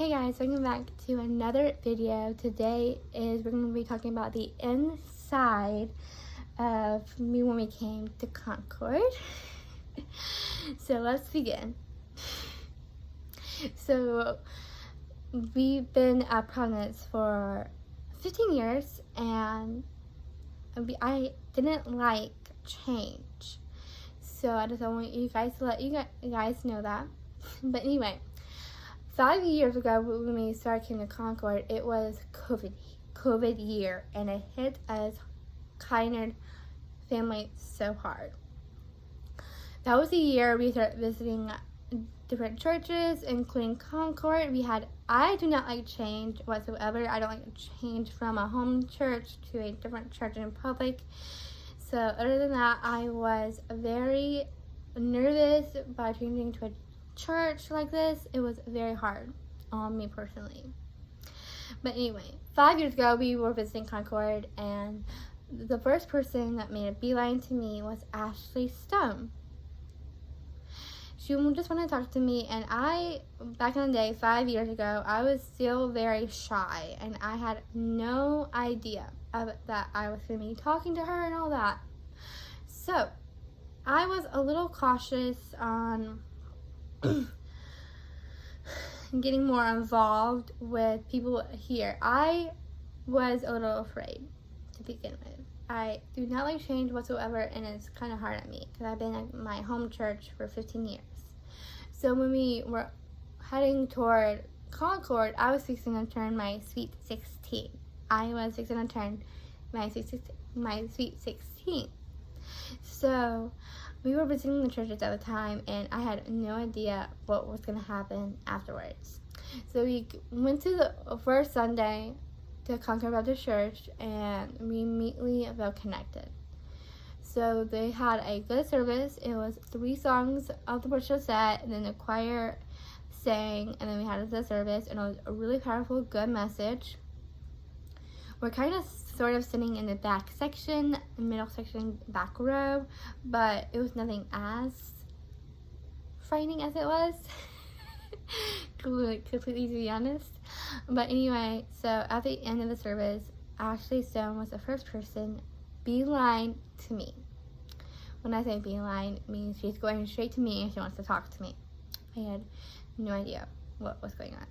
Hey guys, welcome back to another video. Today we're going to be talking about the inside of me when we came to Concord. So let's begin. So we've been at Providence for 15 years and I didn't like change. So I just want you guys to let you guys know that. But anyway, 5 years ago when we started coming to Concord, it was COVID year, and it hit us Concord family so hard. That was the year we started visiting different churches, including Concord. I do not like change whatsoever. I don't like to change from a home church to a different church in public. So other than that, I was very nervous by changing to a church like this. It was very hard on me personally. But anyway, 5 years ago we were visiting Concord, and the first person that made a beeline to me was Ashley Stone. She just wanted to talk to me, and back in the day, 5 years ago, I was still very shy, and I had no idea that I was going to be talking to her and all that. So I was a little cautious on getting more involved with people here. I was a little afraid to begin with. I do not like change whatsoever, and it's kind of hard on me because I've been at my home church for 15 years. So when we were heading toward Concord, I was fixing to turn my sweet 16. I was fixing to turn my sweet 16. So we were visiting the churches at the time, and I had no idea what was going to happen afterwards. So we went to the first Sunday to Concord Baptist Church, and we immediately felt connected. So they had a good service. It was 3 songs of the worship set, and then the choir sang, and then we had the service, and it was a really powerful, good message. We're kind of sort of sitting in the back section, middle section, back row, but it was nothing as frightening as it was. completely to be honest. But anyway, so at the end of the service, Ashley Stone was the first person beeline to me. When I say beeline, it means she's going straight to me and she wants to talk to me. I had no idea what was going on.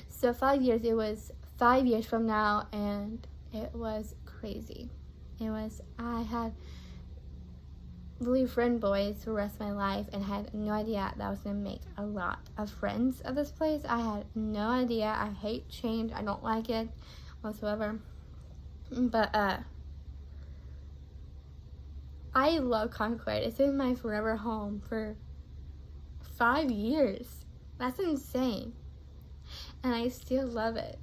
So 5 years, it was 5 years from now, and it was crazy. I had really friend boys for the rest of my life, and had no idea that I was going to make a lot of friends at this place. I had no idea. I hate change. I don't like it whatsoever. But I love Concord. It's been my forever home for 5 years. That's insane. And I still love it.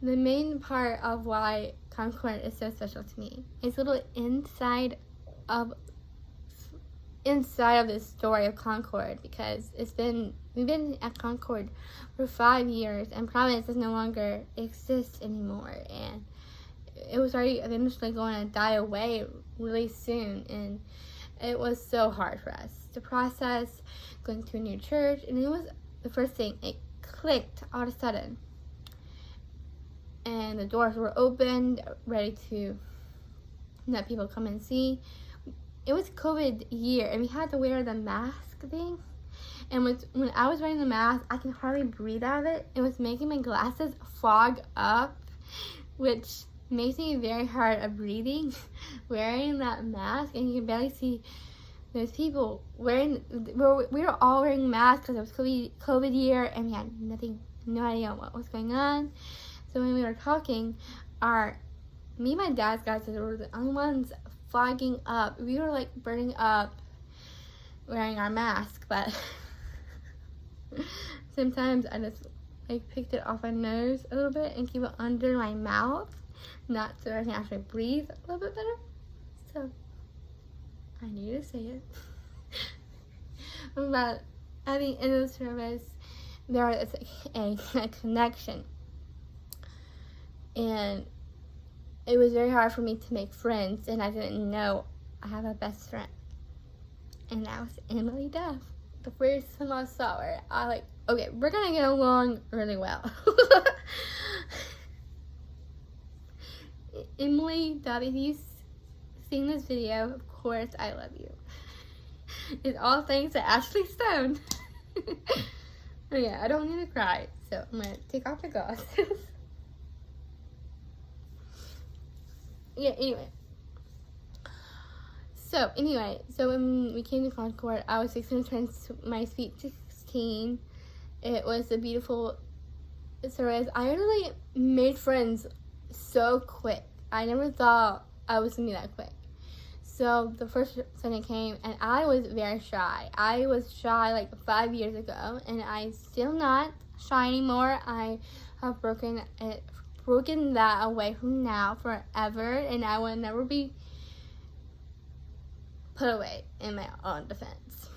The main part of why Concord is so special to me is a little inside of this story of Concord, because we've been at Concord for 5 years, and Providence does no longer exist anymore, and it was already eventually going to die away really soon, and it was so hard for us to process going to a new church. And it was the first thing, it clicked all of a sudden, and the doors were opened, ready to let people come and see. It was COVID year, and we had to wear the mask thing, and when I was wearing the mask, I can hardly breathe out of it. It was making my glasses fog up, which makes me very hard at breathing wearing that mask, and you can barely see those people we were all wearing masks because it was COVID year, and we had no idea what was going on. So when we were talking, me and my dad's glasses were the only ones fogging up. We were like burning up wearing our mask, but sometimes I just picked it off my nose a little bit and keep it under my mouth, not so I can actually breathe a little bit better. So I need to say it. But at the end of the service, there was a connection, and it was very hard for me to make friends, and I didn't know I have a best friend, and that was Emily Duff. the first time I saw her, I like, okay, we're gonna get along really well. Emily, Daddy, if you've seen this video, of course I love you. It's all thanks to Ashley Stone. Oh yeah, I don't need to cry, so I'm gonna take off my glasses. Yeah, anyway. So when we came to Concord, I was 16 turning my sweet 16. It was a beautiful service. I really made friends so quick. I never thought I was gonna be that quick. So the first Sunday came, and I was very shy. I was shy like 5 years ago, and I'm still not shy anymore. I have broken that away from now forever, and I will never be put away in my own defense.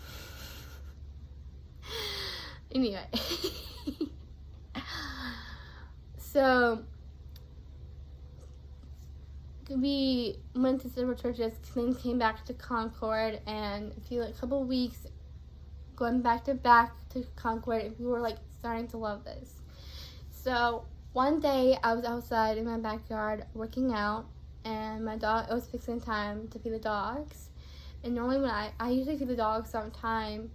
Anyway. So we went to several churches, then came back to Concord, and a couple weeks going back to Concord, and we were like starting to love this. So one day I was outside in my backyard working out, and it was fixing time to feed the dogs. And normally when I usually feed the dogs sometime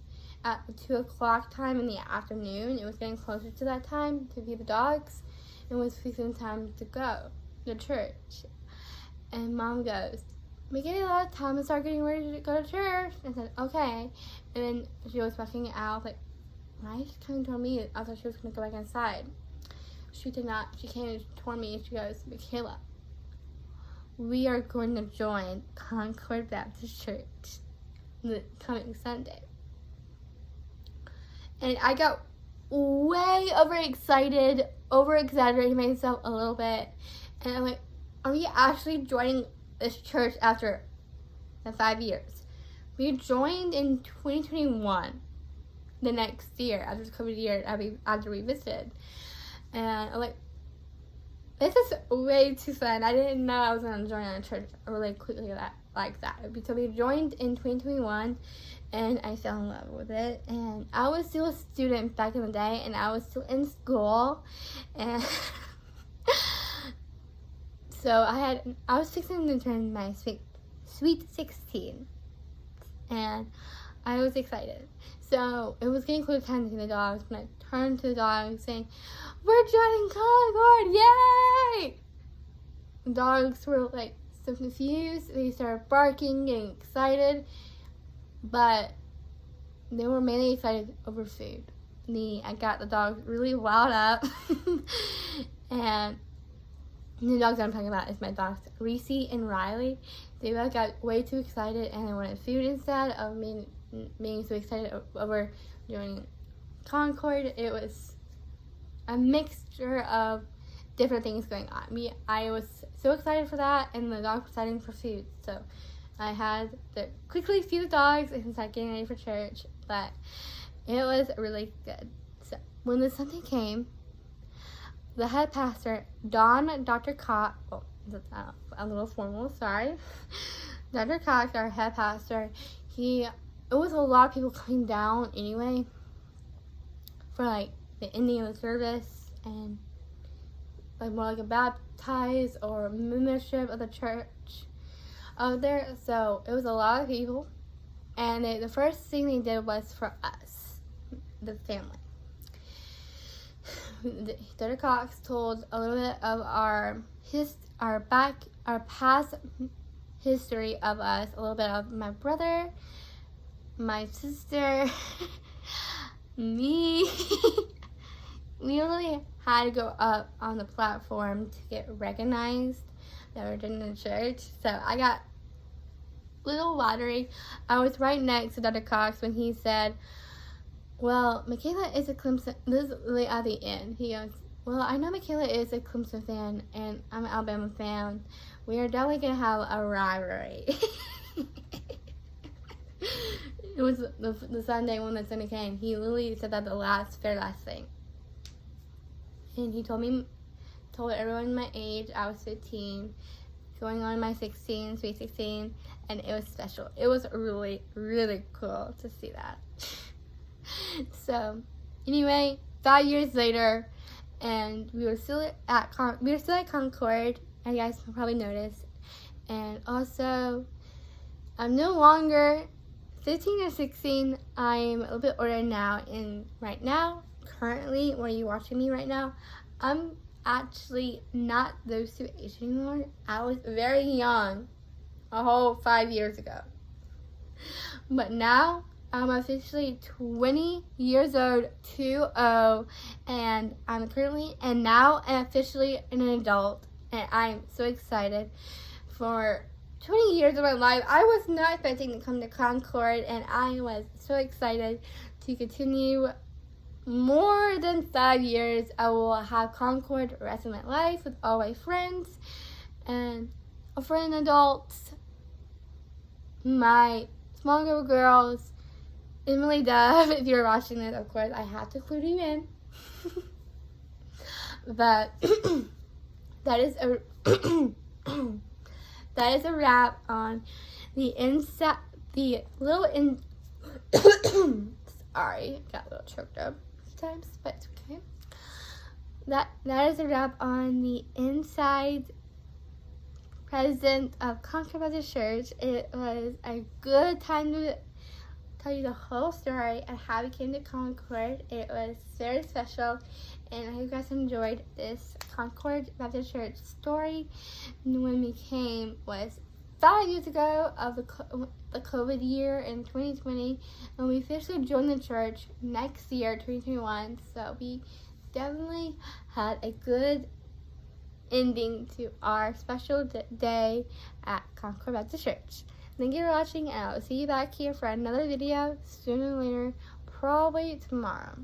at 2 o'clock time in the afternoon. It was getting closer to that time to feed the dogs. It was fixing time to go to church. And Mom goes, Michaela, time to start getting ready to go to church. I said, okay. And then she was walking out, like, why is she coming toward me? I thought she was going to go back inside. She did not. She came toward me and she goes, Michaela, we are going to join Concord Baptist Church the coming Sunday. And I got way over-exaggerating myself a little bit. And I'm like, are we actually joining this church after the 5 years? We joined in 2021, the next year, after the COVID year, after we visited. And I'm like, this is way too fun. I didn't know I was going to join a church really quickly like that. So we joined in 2021, and I fell in love with it. And I was still a student back in the day, and I was still in school. And so I was fixing to turn my sweet 16, and I was excited. So it was getting close time to the dogs when I turned to the dogs saying, we're joining Concord, yay! The dogs were like so confused. They started barking, getting excited, but they were mainly excited over food. I got the dogs really wound up. And the dogs I'm talking about is my dogs, Reese and Riley. They both got way too excited and they wanted food instead of being so excited over doing Concord. It was a mixture of different things going on. I was so excited for that, and the dogs were excited for food. So I had to quickly feed the dogs and start getting ready for church. But it was really good. So when the Sunday came, the head pastor, Dr. Cox, a little formal, sorry. Dr. Cox, our head pastor, it was a lot of people coming down anyway for like the ending of the service and like more like a baptize or membership of the church out there. So it was a lot of people, and the first thing they did was for us, the family. Dr. Cox told a little bit of our past history of us, a little bit of my brother, my sister, me. We really had to go up on the platform to get recognized that we're in the church. So I got a little watery. I was right next to Dr. Cox when he said, well, Michaela is a Clemson, this is really at the end. He goes, well, I know Michaela is a Clemson fan, and I'm an Alabama fan. We are definitely going to have a rivalry. It was the Sunday when the Sunday came. He literally said that the very last thing. And he told everyone my age. I was 15, going on my 16, sweet 16, and it was special. It was really, really cool to see that. So, anyway, 5 years later, and we were still at Concord. You guys probably noticed. And also, I'm no longer 15 or 16. I'm a little bit older now. And right now, currently, where you're watching me right now, I'm actually not those two ages anymore. I was very young a whole 5 years ago. But now, I'm officially 20 years old, 2-0, and I'm officially an adult, and I'm so excited. For 20 years of my life, I was not expecting to come to Concord, and I was so excited to continue more than 5 years. I will have Concord the rest of my life with all my friends and friend adults, my small group of girls, Emily Dove. If you're watching this, of course, I have to include you in. But that is a wrap on the inside. Sorry, got a little choked up sometimes, but it's okay. That is a wrap on the inside present of Concord Baptist Church. It was a good time to tell you the whole story of how we came to Concord. It was very special, and I hope you guys enjoyed this Concord Baptist Church story. And when we came was 5 years ago of the COVID year in 2020, and we officially joined the church next year, 2021. So we definitely had a good ending to our special day at Concord Baptist Church. Thank you for watching, and I'll see you back here for another video sooner or later, probably tomorrow.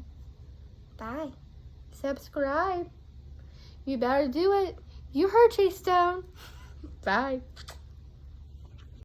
Bye. Subscribe. You better do it. You heard Chase Stone. Bye.